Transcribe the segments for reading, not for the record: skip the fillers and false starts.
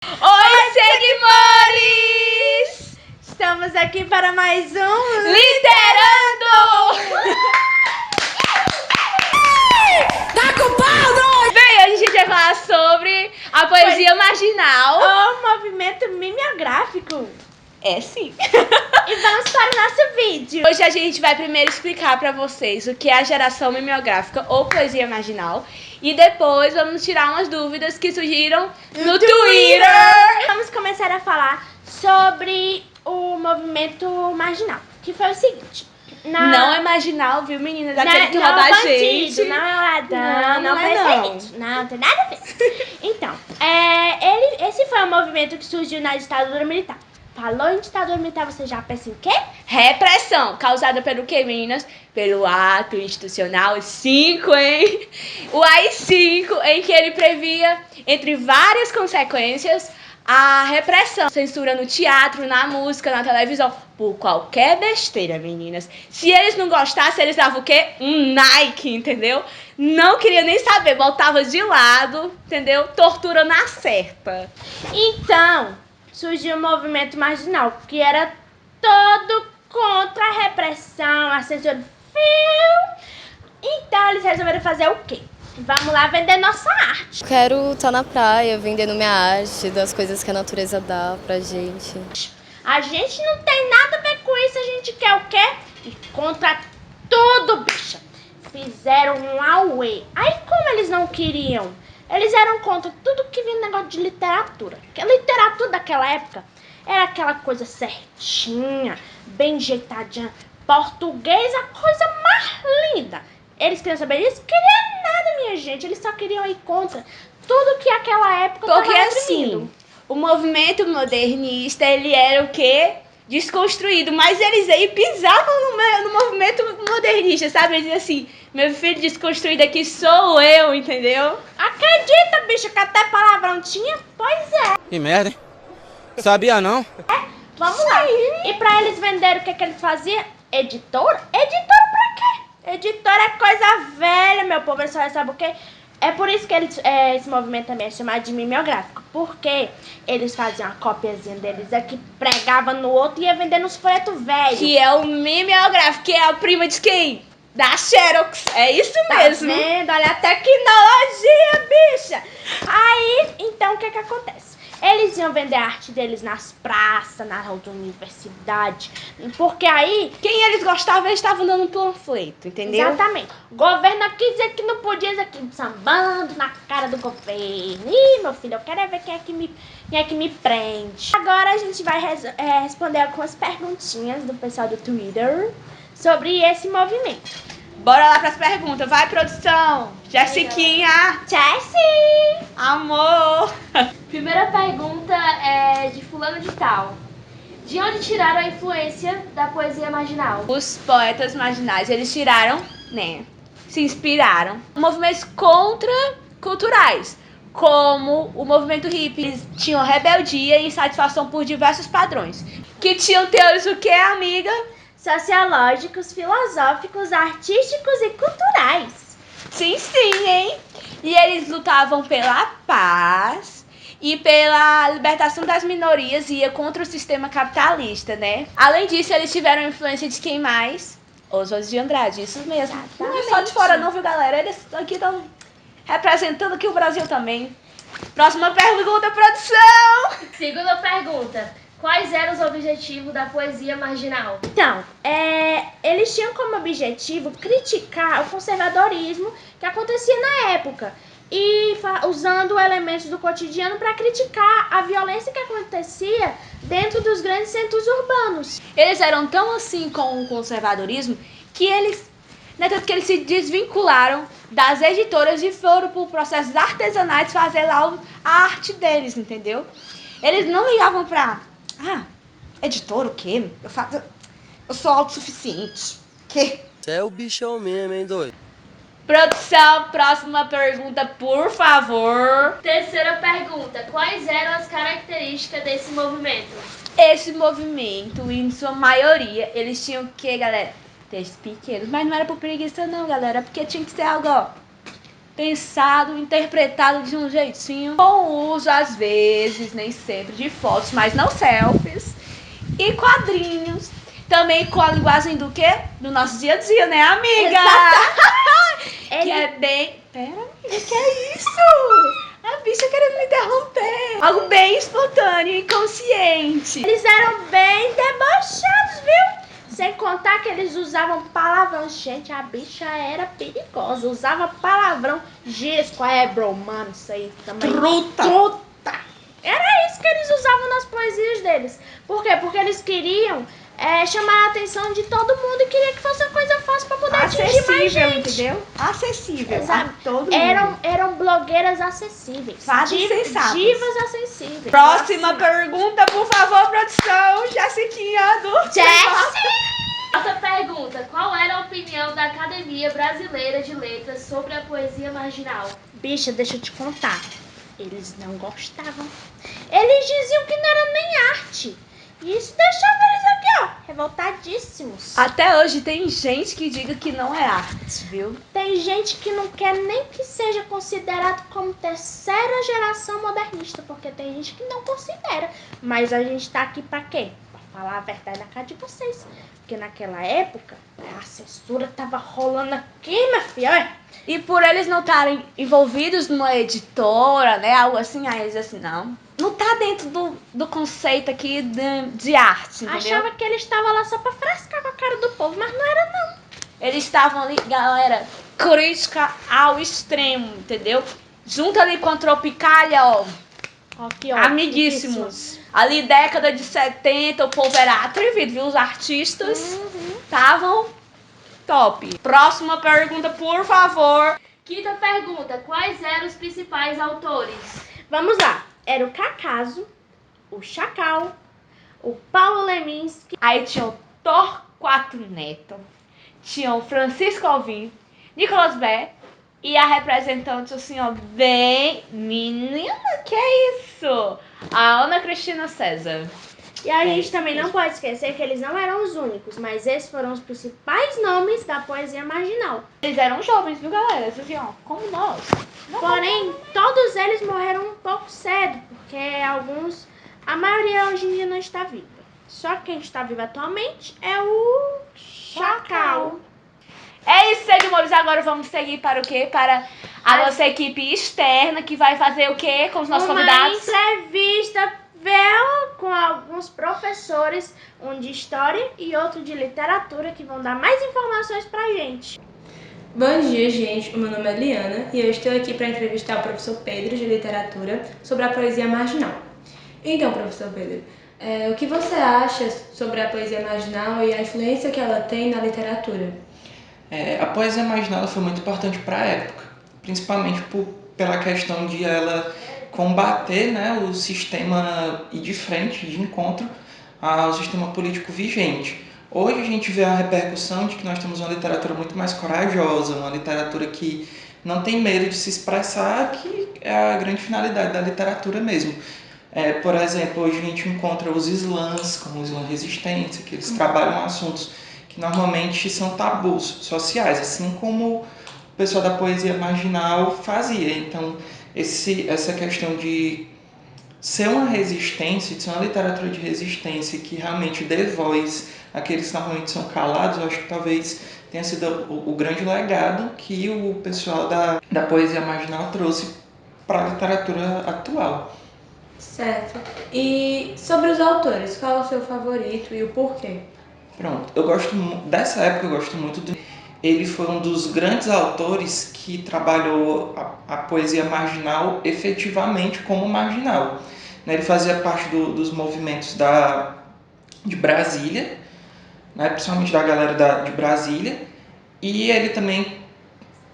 Oi, seguimores! Estamos aqui para mais um Literando! Tá com pau, doido! Bem, hoje a gente vai falar sobre a poesia marginal. O movimento mimeográfico. É sim. E vamos para o nosso vídeo. Hoje a gente vai primeiro explicar para vocês o que é a geração mimeográfica ou poesia marginal. E depois vamos tirar umas dúvidas que surgiram no Twitter. Vamos começar a falar sobre o movimento marginal, que foi o seguinte. Não é marginal, viu, meninas? Aquele que não rouba é a bandido, gente. não é ladrão, Não é perseguido. Não tem nada a ver. Então, esse foi um movimento que surgiu na ditadura militar. Falou em ditadura militar, você já pensa em quê? Repressão, causada pelo quê, meninas? Pelo ato institucional 5, hein? O AI-5, em que ele previa, entre várias consequências, a repressão, censura no teatro, na música, na televisão, por qualquer besteira, meninas. Se eles não gostassem, eles davam o quê? Um Nike, entendeu? Não queria nem saber, botava de lado, entendeu? Tortura na certa. Então, surgiu um movimento marginal, que era todo contra a repressão, a censura. Então, eles resolveram fazer o quê? Vamos lá vender nossa arte. Quero estar na praia, vendendo minha arte, das coisas que a natureza dá pra gente. A gente não tem nada a ver com isso, a gente quer o quê? Ir contra tudo, bicha. Fizeram um auê. Aí, como eles não queriam? Eles eram contra tudo que vinha no negócio de literatura. Porque a literatura daquela época era aquela coisa certinha, bem enjeitadinha. Português, a coisa mais linda. Eles queriam saber disso? Queriam nada, minha gente. Eles só queriam ir contra tudo que aquela época Porque tava assim, reprimindo. o movimento modernista, ele era o quê? Desconstruído. Mas eles aí pisavam no movimento modernista, sabe? Eles diziam assim, meu filho desconstruído aqui sou eu, entendeu? Acredita, bicha, que até palavrão tinha? Pois é. Que merda, hein? Sabia não? Vamos lá. E pra eles venderem, o que eles faziam? Editora? Editora pra quê? Editora é coisa velha, meu povo. Eles só sabem o quê? É por isso que esse movimento também é chamado de mimeográfico. Porque eles faziam uma copiazinha deles aqui, pregavam no outro e ia vender nos folhetos velhos. Que é o mimeográfico, que é a prima de quem? Da Xerox. É isso Tá mesmo. vendo? Olha a tecnologia, bicha! Aí, então, o que acontece? Eles iam vender a arte deles nas praças, nas universidades, porque aí... Quem eles gostavam, eles estavam dando um panfleto, entendeu? Exatamente. O governo aqui dizia que não podia, dizer que sambando na cara do governo. Ih, meu filho, eu quero é ver quem é que me prende. Agora a gente vai responder algumas perguntinhas do pessoal do Twitter sobre esse movimento. Bora lá pras perguntas. Vai, produção. Jessiquinha. Jessie! Amor. Primeira pergunta é de fulano de tal. De onde tiraram a influência da poesia marginal? Os poetas marginais, eles tiraram, né, se inspiraram em movimentos contraculturais, como o movimento hippie. Eles tinham rebeldia e insatisfação por diversos padrões, que tinham teores o que, amiga? Sociológicos, filosóficos, artísticos e culturais. Sim, hein? E eles lutavam pela paz e pela libertação das minorias e ia contra o sistema capitalista, né? Além disso, eles tiveram influência de quem mais? Oswald de Andrade, isso mesmo. Não é só de fora não, viu, galera? Eles aqui estão representando aqui o Brasil também. Próxima pergunta, produção! Segunda pergunta. Quais eram os objetivos da poesia marginal? Então, eles tinham como objetivo criticar o conservadorismo que acontecia na época e usando elementos do cotidiano para criticar a violência que acontecia dentro dos grandes centros urbanos. Eles eram tão assim com o conservadorismo que eles, né, tanto que eles se desvincularam das editoras e foram por processos artesanais fazer lá a arte deles, entendeu? Eles não ligavam pra... editor o quê? Eu sou autossuficiente. Que? Você é o bichão mesmo, hein, doido? Produção, próxima pergunta, por favor. Terceira pergunta. Quais eram as características desse movimento? Esse movimento, em sua maioria, eles tinham que, galera, textos pequenos. Mas não era por preguiça não, galera, porque tinha que ser algo, ó, pensado, interpretado de um jeitinho, com o uso, às vezes, nem sempre, de fotos, mas não selfies, e quadrinhos. Também com a linguagem do quê? Do nosso dia a dia, né, amiga? Que é bem... Pera, amiga, que é isso? A bicha querendo me interromper. Algo bem espontâneo e consciente. Eles eram bem debochados, viu? Sem contar que eles usavam palavrão. Gente, a bicha era perigosa. Usava palavrão. Giz, qual é, bro? Mano, isso aí também. Truta! Era isso que eles usavam nas poesias deles. Por quê? Porque eles queriam chamar a atenção de todo mundo e queria que fosse uma coisa fácil pra poder atingir mais gente. Entendeu? Acessível. Exato. A todo mundo. Eram blogueiras acessíveis. Fases sensatas. Divas acessíveis. Próxima pergunta, por favor, produção. Jessiquinha do... Outra pergunta: qual era a opinião da Academia Brasileira de Letras sobre a poesia marginal? Bicha, deixa eu te contar. Eles não gostavam. Eles diziam que não era nem arte. E isso deixava eles aqui, ó, revoltadíssimos. Até hoje tem gente que diga que não é arte, viu? Tem gente que não quer nem que seja considerado como terceira geração modernista, porque tem gente que não considera. Mas a gente tá aqui pra quê? Pra falar a verdade na cara de vocês. Porque naquela época, a censura tava rolando aqui, minha filha, olha. E por eles não estarem envolvidos numa editora, né, algo assim, aí eles assim, não tá dentro do conceito aqui de arte, entendeu? Achava que eles estavam lá só pra frescar com a cara do povo, mas não era não. Eles estavam ali, galera, crítica ao extremo, entendeu? Junto ali com a Tropicália, ó, Aqui, ó, amiguíssimos. Ali, década de 70, o povo era atrevido, viu? Os artistas estavam top. Próxima pergunta, por favor. Quinta pergunta: quais eram os principais autores? Vamos lá. Era o Cacaso, o Chacal, o Paulo Leminski. Aí tinha o Torquato Neto, tinha o Francisco Alvim, Nicolas Bé e a representante, assim, ó, bem... Menina, que é isso? A Ana Cristina César. E a gente também não pode esquecer que eles não eram os únicos, mas esses foram os principais nomes da poesia marginal. Eles eram jovens, viu, galera? Assim, ó, como nós. Porém, todos eles morreram um pouco cedo, porque a maioria hoje em dia não está viva. Só quem está vivo atualmente é o Chacal. É isso, seguidores. Agora vamos seguir para o quê? Para a nossa equipe externa, que vai fazer o quê com os nossos convidados? Uma entrevista com alguns professores, um de história e outro de literatura, que vão dar mais informações pra gente. Bom dia, gente. O meu nome é Liana e eu estou aqui para entrevistar o professor Pedro, de literatura, sobre a poesia marginal. Então, professor Pedro, o que você acha sobre a poesia marginal e a influência que ela tem na literatura? A poesia marginal foi muito importante para a época, principalmente pela questão de ela combater, né, o sistema e de frente, de encontro ao sistema político vigente. Hoje a gente vê a repercussão de que nós temos uma literatura muito mais corajosa, uma literatura que não tem medo de se expressar, que é a grande finalidade da literatura mesmo. Por exemplo, hoje a gente encontra os slams, como o slam resistência, que eles trabalham assuntos que normalmente são tabus sociais, assim como o pessoal da poesia marginal fazia. Então, essa questão de ser uma resistência, de ser uma literatura de resistência que realmente dê voz àqueles que normalmente são calados, eu acho que talvez tenha sido o grande legado que o pessoal da poesia marginal trouxe para a literatura atual. Certo. E sobre os autores, qual é o seu favorito e o porquê? Pronto, dessa época eu gosto muito do... Ele foi um dos grandes autores que trabalhou a poesia marginal efetivamente como marginal. Ele fazia parte dos movimentos de Brasília, né, principalmente da galera de Brasília, e ele também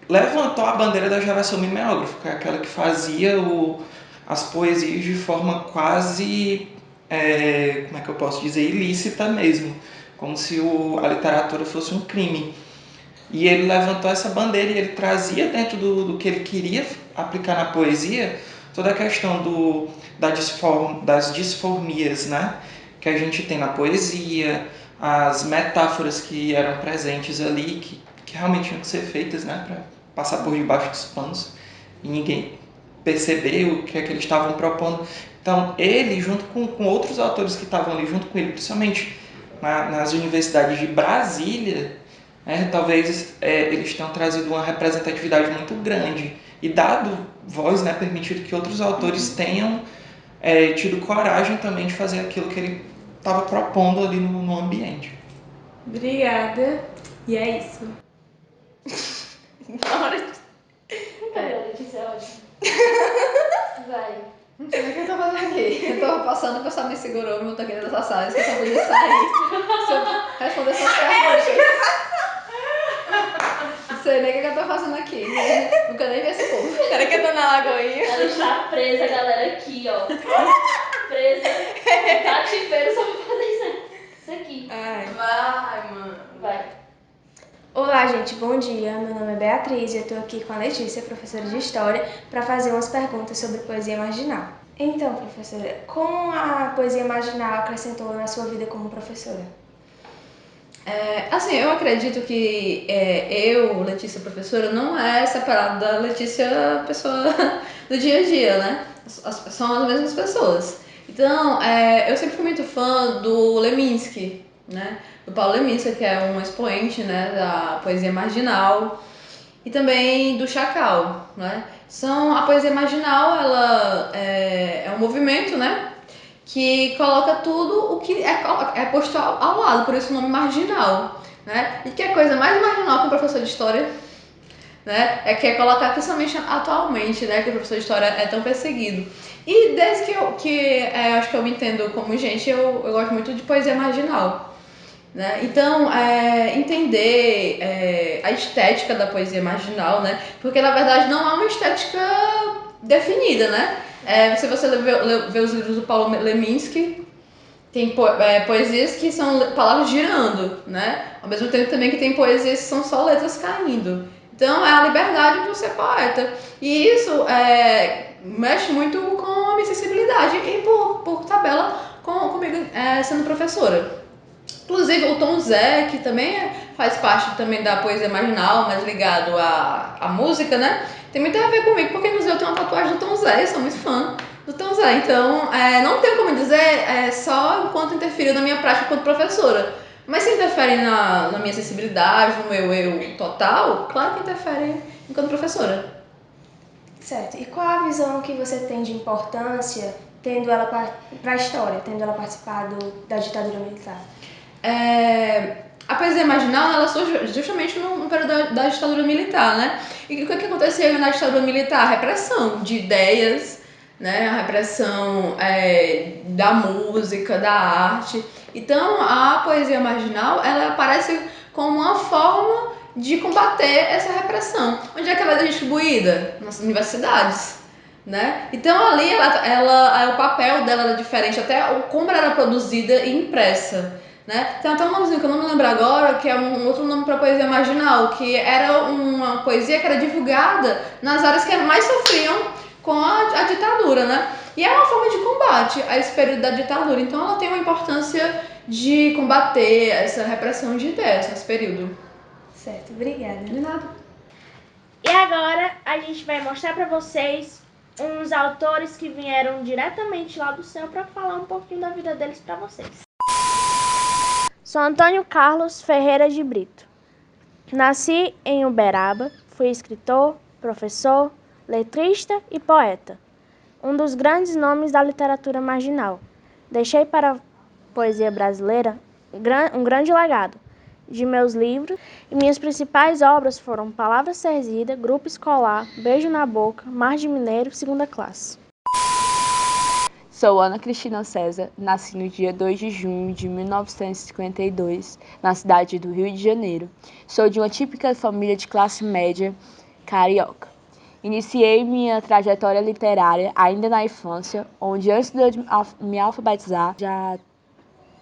levantou a bandeira da geração mimeógrafa, que é aquela que fazia as poesias de forma quase, como é que eu posso dizer, ilícita mesmo, como se a literatura fosse um crime. E ele levantou essa bandeira e ele trazia dentro do que ele queria aplicar na poesia toda a questão das disformias, né, que a gente tem na poesia, as metáforas que eram presentes ali, que realmente tinham que ser feitas, né, passar por debaixo dos panos e ninguém perceber o que é que eles estavam propondo. Então, ele, junto com outros autores que estavam ali junto com ele, principalmente nas universidades de Brasília, né, talvez eles tenham trazido uma representatividade muito grande e dado voz, né, permitido que outros autores tenham tido coragem também de fazer aquilo que ele estava propondo ali no ambiente. Obrigada. E é isso. Letícia, é ótimo. Vai. Não sei nem o que eu tô fazendo aqui. Eu tô passando, o pessoal me segurou, me botou aqui dentro dessa sala, que eu só podia sair se eu responder essas perguntas. Não sei nem o que eu tô fazendo aqui. Nunca nem vi esse povo. Será que eu tô na lagoinha? Ela está presa, galera, aqui, ó. Presa. No cativeiro só pra fazer isso aqui. Ai. Vai, mano. Vai. Olá, gente, bom dia. Meu nome é Beatriz e eu estou aqui com a Letícia, professora de História, para fazer umas perguntas sobre poesia marginal. Então, professora, como a poesia marginal acrescentou na sua vida como professora? Assim, eu acredito que eu, Letícia, professora, não é separado da Letícia, pessoa do dia a dia, né? São as mesmas pessoas. Então, eu sempre fui muito fã do Leminski, né? Do Paulo Leminski, que é um expoente, né, da poesia marginal, e também do Chacal, né? A poesia marginal, ela é um movimento, né, que coloca tudo o que é posto ao lado, por isso o nome marginal, né? E que é a coisa mais marginal que um professor de história, né, é colocar, principalmente atualmente, né, que o professor de história é tão perseguido. E desde que eu acho que eu me entendo como gente, eu gosto muito de poesia marginal, né? Então, entender a estética da poesia marginal, né? Porque na verdade não há uma estética definida, né? Se você ver os livros do Paulo Leminski, tem poesias que são palavras girando, né? Ao mesmo tempo também que tem poesias que são só letras caindo. Então é a liberdade de ser poeta. E isso mexe muito com a minha sensibilidade e por tabela comigo sendo professora. Inclusive o Tom Zé, que também faz parte também da poesia marginal, mas ligado à música, né? Tem muito a ver comigo, porque inclusive eu tenho uma tatuagem do Tom Zé, eu sou muito fã do Tom Zé. Então, não tenho como dizer só enquanto interferiu na minha prática enquanto professora. Mas se interfere na minha sensibilidade, no meu eu total, claro que interfere enquanto professora. Certo. E qual a visão que você tem de importância tendo ela para a história, tendo ela participado da ditadura militar? A poesia marginal, ela surge justamente no período da ditadura militar, né? E o que acontecia na ditadura militar? A repressão de ideias, né? A repressão da música, da arte. Então, a poesia marginal, ela aparece como uma forma de combater essa repressão. Onde é que ela é distribuída? Nas universidades, né? Então, ali, o papel dela era diferente, até como ela era produzida e impressa. Né? Tem até um nomezinho que eu não me lembro agora, que é um outro nome para poesia marginal, que era uma poesia que era divulgada nas áreas que mais sofriam com a ditadura, né? E é uma forma de combate a esse período da ditadura, então ela tem uma importância de combater essa repressão de ideias nesse período. Certo, obrigada. De nada. E agora a gente vai mostrar para vocês uns autores que vieram diretamente lá do céu para falar um pouquinho da vida deles para vocês. Sou Antônio Carlos Ferreira de Brito. Nasci em Uberaba, fui escritor, professor, letrista e poeta. Um dos grandes nomes da literatura marginal. Deixei para a poesia brasileira um grande legado de meus livros e minhas principais obras foram Palavra Serzida, Grupo Escolar, Beijo na Boca, Mar de Mineiro, Segunda Classe. Sou Ana Cristina César, nasci no dia 2 de junho de 1952, na cidade do Rio de Janeiro. Sou de uma típica família de classe média carioca. Iniciei minha trajetória literária ainda na infância, onde antes de eu me alfabetizar, já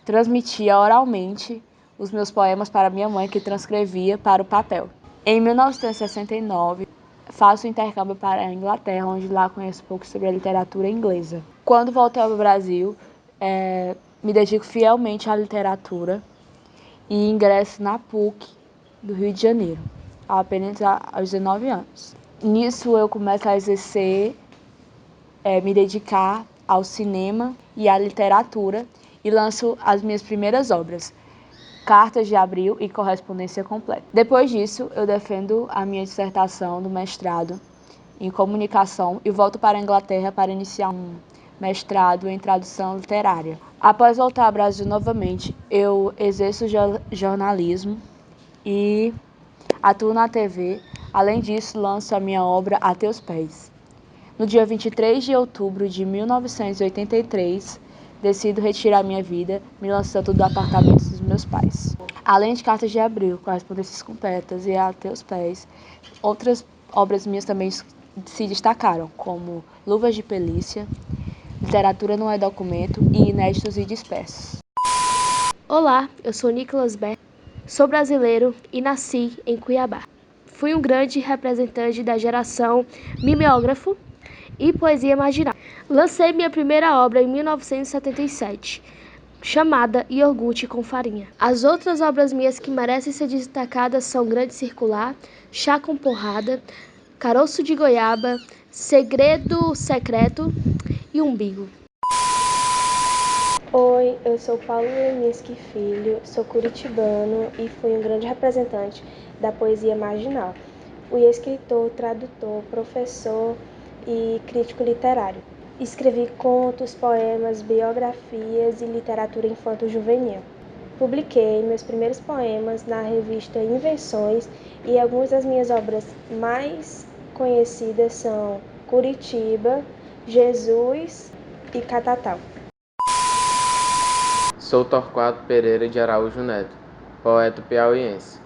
transmitia oralmente os meus poemas para minha mãe, que transcrevia para o papel. Em 1969, faço intercâmbio para a Inglaterra, onde lá conheço um pouco sobre a literatura inglesa. Quando voltei ao Brasil, me dedico fielmente à literatura e ingresso na PUC do Rio de Janeiro. apenas aos 19 anos. Nisso eu começo a exercer, me dedicar ao cinema e à literatura e lanço as minhas primeiras obras, Cartas de Abril e Correspondência Completa. Depois disso, eu defendo a minha dissertação do mestrado em comunicação e volto para a Inglaterra para iniciar um mestrado em tradução literária. Após voltar ao Brasil novamente, eu exerço jornalismo e atuo na TV. Além disso, lanço a minha obra A Teus Pés. No dia 23 de outubro de 1983, decido retirar minha vida, me lançando do apartamento dos meus pais. Além de Cartas de Abril, Correspondências Completas e A Teus Pés, outras obras minhas também se destacaram, como Luvas de Pelícia, Literatura Não é Documento e Inéditos e Dispersos. Olá, eu sou Nicolas Beck, sou brasileiro e nasci em Cuiabá. Fui um grande representante da geração mimeógrafo e poesia marginal. Lancei minha primeira obra em 1977, chamada Iogurte com Farinha. As outras obras minhas que merecem ser destacadas são Grande Circular, Chá com Porrada, Caroço de Goiaba, Segredo Secreto e Umbigo. Oi, eu sou Paulo Leminski Filho, sou curitibano e fui um grande representante da poesia marginal. Fui escritor, tradutor, professor e crítico literário. Escrevi contos, poemas, biografias e literatura infanto-juvenil. Publiquei meus primeiros poemas na revista Invenções e algumas das minhas obras mais conhecidas são Curitiba, Jesus e Catatal. Sou Torquato Pereira de Araújo Neto, poeta piauiense.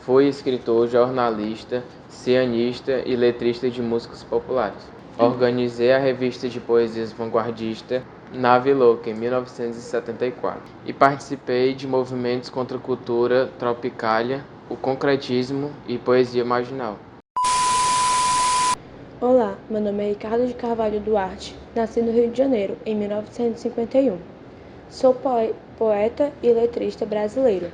Fui escritor, jornalista, cianista e letrista de músicas populares. Organizei a revista de poesias vanguardista Nave Louca em 1974 e participei de movimentos contra a cultura tropicália, o concretismo e poesia marginal. Olá, meu nome é Ricardo de Carvalho Duarte, nasci no Rio de Janeiro, em 1951. Sou poeta e letrista brasileiro.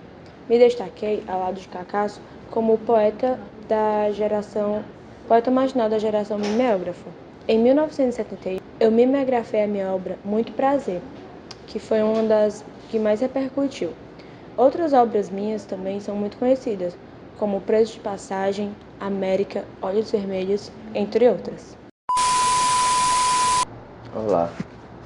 Me destaquei, ao lado de Cacasso, como poeta marginal da geração mimeógrafa. Em 1971, eu mimeografei a minha obra Muito Prazer, que foi uma das que mais repercutiu. Outras obras minhas também são muito conhecidas, como Preço de Passagem, América, Olhos Vermelhos, entre outras. Olá,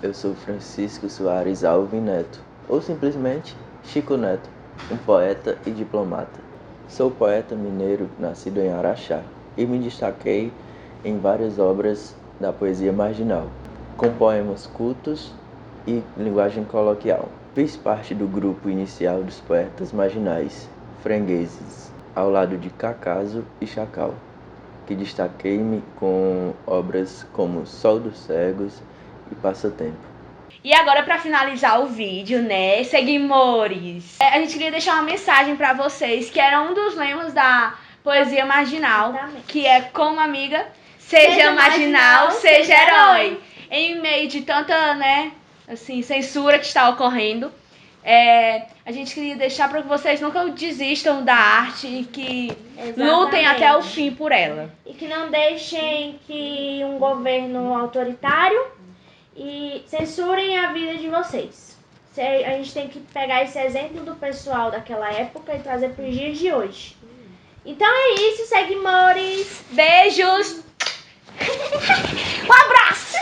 eu sou Francisco Soares Alvim Neto, ou simplesmente Chico Neto, um poeta e diplomata. Sou poeta mineiro nascido em Araxá e me destaquei em várias obras da poesia marginal, com poemas cultos e linguagem coloquial. Fiz parte do grupo inicial dos poetas marginais, fregueses, ao lado de Cacaso e Chacal, que destaquei-me com obras como Sol dos Cegos e Passatempo. E agora, para finalizar o vídeo, né, seguimores, a gente queria deixar uma mensagem para vocês, que era um dos lemas da poesia marginal, exatamente, que é como amiga, seja marginal, seja herói. Em meio de tanta, né, assim, censura que está ocorrendo, a gente queria deixar para que vocês nunca desistam da arte e que lutem até o fim por ela. E que não deixem que um governo autoritário e censurem a vida de vocês. A gente tem que pegar esse exemplo do pessoal daquela época e trazer para os dias de hoje. Então é isso, seguimores. Beijos. Um abraço.